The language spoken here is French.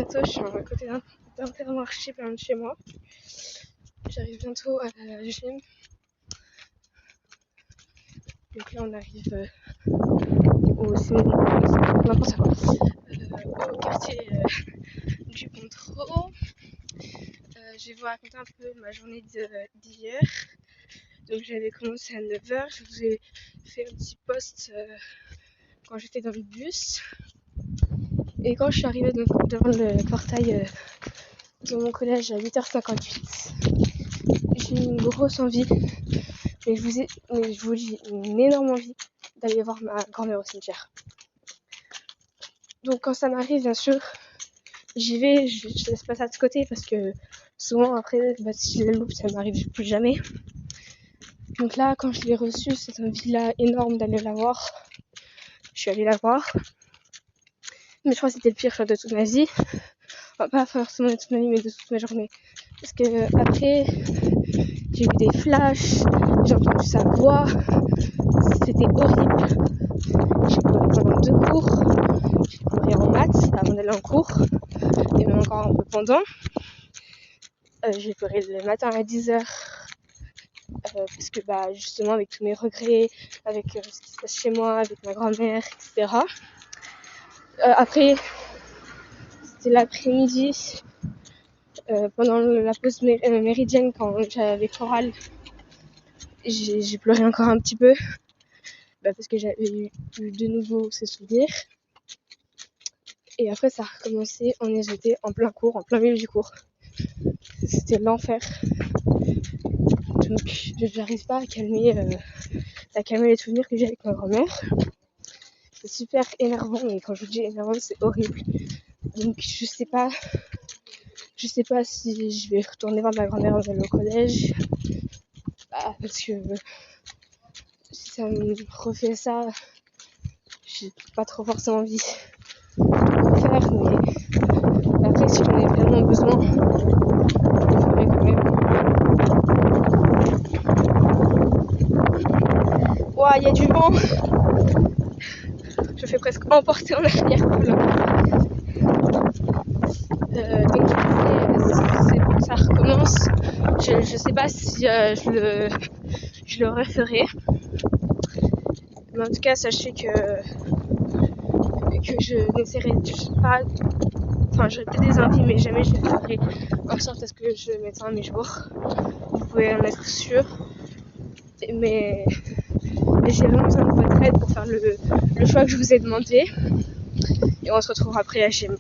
bientôt, je suis à côté d'un Intermarché pas loin de chez moi. J'arrive bientôt à la gym. Donc là on arrive au quartier du Contreau. Je vais vous raconter un peu ma journée d'hier. Donc j'avais commencé à 9h, je vous ai fait un petit post quand j'étais dans le bus. Et quand je suis arrivée devant le portail de mon collège à 8h58, j'ai eu une grosse envie, mais je vous dis une énorme envie d'aller voir ma grand-mère au cimetière. Donc quand ça m'arrive, bien sûr, j'y vais, je laisse pas ça de côté parce que souvent après, si je la loupe, ça m'arrive plus jamais. Donc là, quand je l'ai reçue, cette envie-là énorme d'aller la voir, je suis allée la voir. Mais je crois que c'était le pire choix de toute ma vie. Enfin, pas forcément de toute ma vie, mais de toute ma journée. Parce que après, j'ai eu des flashs, j'ai entendu sa voix, c'était horrible. J'ai pleuré pendant 2 cours, j'ai pleuré en maths avant d'aller en cours, et même encore un peu pendant. J'ai pleuré le matin à 10h, parce que justement avec tous mes regrets, avec ce qui se passe chez moi, avec ma grand-mère, etc. Après, c'était l'après-midi, pendant la pause méridienne, quand j'avais chorale, j'ai pleuré encore un petit peu, parce que j'avais eu de nouveau ces souvenirs. Et après ça a recommencé, on était en plein cours, en plein milieu du cours. C'était l'enfer. Donc j'arrive pas à calmer les souvenirs que j'ai avec ma grand-mère. C'est super énervant, et quand je vous dis énervant, c'est horrible. Donc je sais pas si je vais retourner voir ma grand-mère au collège, parce que si ça me refait ça, j'ai pas trop forcément envie de le faire, mais après si j'en ai vraiment besoin, je le ferai quand même. Ouah, il y a du vent, je fais presque emporter en arrière par là. Donc ça recommence. Je sais pas si je le referai, mais en tout cas sachez que je n'essaierai pas, j'aurai peut-être des envies, mais jamais je ferai en sorte à ce que je mette ça à mes jours. Vous pouvez en être sûr, mais j'ai vraiment besoin de votre aide pour faire le choix que je vous ai demandé, et on se retrouve après la gym.